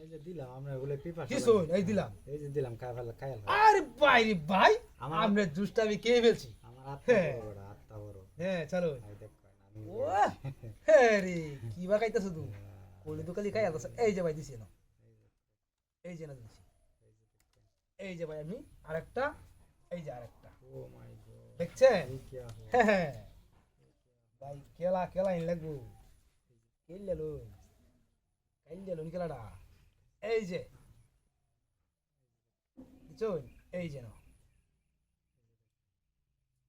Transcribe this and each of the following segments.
এই যে দিলাম আমরা বলে পিপা কি শোন এই দিলাম এই যে দিলাম খাই ফেলা খাই আরে ভাই রে ভাই আমার- আমরা জুসটা আমি কে ফেলছি আমার আত্মা হ্যাঁ। বড় বড় আত্মা বড় হ্যাঁ চলো এই দেখ আমি ও হ্যাঁ রে কি বা খাইতেছ তুই কোলে তো খালি খাই আলতাছ এই যে ভাই দিছি না এই যে না দিছি এই যে ভাই আমি আরেকটা এই যে আরেকটা ও মাই গড দেখছেন এই কি আহ হ্যাঁ হ্যাঁ ভাই কেলা কেলা ইন লাগবো কেলে লো কাইলে লো কেলাটা এই যে বুঝছেন এই যে না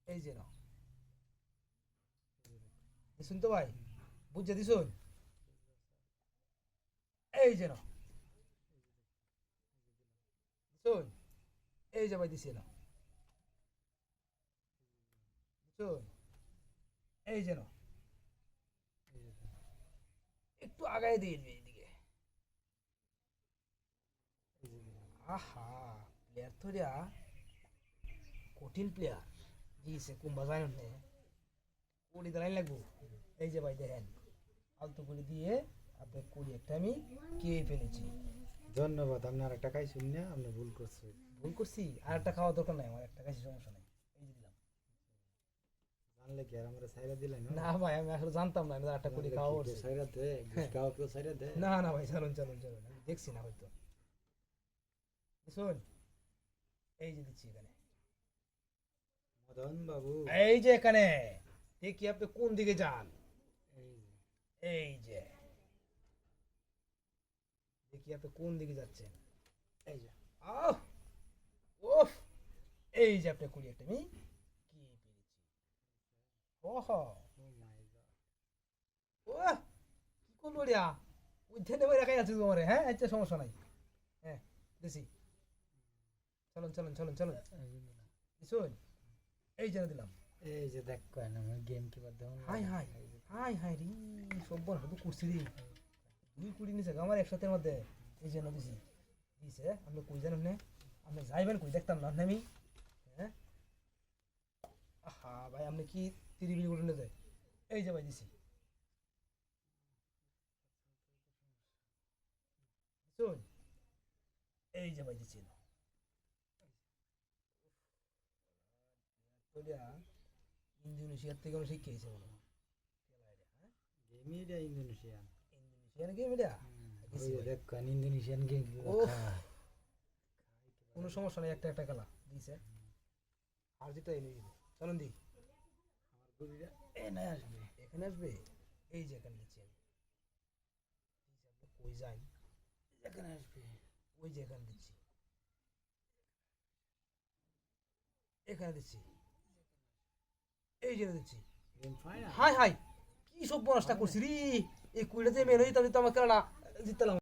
এই যে না শুনতো ভাই বুঝছে দিছুন এই যে না শুন এই যে ভাই দিছি না শুন এই যে না একটু আগায় দিয়ে দিবি এইদিকে আহা প্লেয়ার তো রিয়া কঠিন প্লেয়ার দিয়েছে কুম্বা যায় না কুড়ি দাঁড়াই লাগবো এই যে ভাই দেখেন ফালতু করে দিয়ে আপনার কুড়ি একটা আমি কে ফেলেছি ধন্যবাদ আপনি আর একটা খাই শুনি না আপনি ভুল করছেন ভুল করছি আর একটা খাওয়া দরকার নাই আমার একটা কাছে সমস্যা নাই এই যে দিলাম জানলে কি আর আমরা সাইরা দিলেন না ভাই আমি আসলে জানতাম না আমি আর একটা কুড়ি খাওয়া করছি সাইরা দে গাও কেউ সাইরা দে না না ভাই চলুন চলুন চলুন আমি দেখছি না হয়তো শোন এই যে দিচ্ছি এখানে মদন বাবু এই যে এখানে দেখি আপনি কোন দিকে যান এই যে, এই যে দেখি আপনি কোন দিকে যাচ্ছেন এই যে আহ ওফ এই যে আপনি কুড়ি একটা আমি কি পেরেছি ওহো oh my God, ও কি করলো রিয়া উঠে নেমে রাখাই আছে তোমার হ্যাঁ আচ্ছা সমস্যা নাই হ্যাঁ দিছি চলুন চলুন চলুন চলুন দিছুন এই জন্য দিলাম এই যে দেখ কয় না গেম কি বাদ দাও হাই হাই হাই হাই রি সব্বর হাতে করছি রে দুই কুড়ি নিছে আমার একসাথে মধ্যে এই জন্য দিছি দিছে আপনি কই জানেন না আপনি যাইবেন কই দেখতাম না আমি হ্যাঁ আহা ভাই আপনি কি তিরিবিলি করে নিয়ে যায় এই যে ভাই দিছি শুন এই যে ভাই দিছি ইন্দোনেশিয়ার থেকে আমরা শিখেছি বলো গেমই এটা ইন্দোনেশিয়ান ইন্দোনেশিয়ান গেম এটা ওই যে দেখ কয় ইন্দোনেশিয়ান গেম ওহ। কোনো সমস্যা নেই একটা একটা খেলা দিছে আর যেটা এনে দিবে চলুন দি আমার গুলিটা এ না আসবে এখানে আসবে এই যে এখানে দিচ্ছি আমি কই যাই এখানে আসবে ওই যে এখানে দিচ্ছি এখানে দিচ্ছি এই যে দিচ্ছি গেম ফাইনাল হাই হাই কি সব বনসটা করছি রে এই কুইটা যে মেরে দিতাম আমার খেলাটা জিতলাম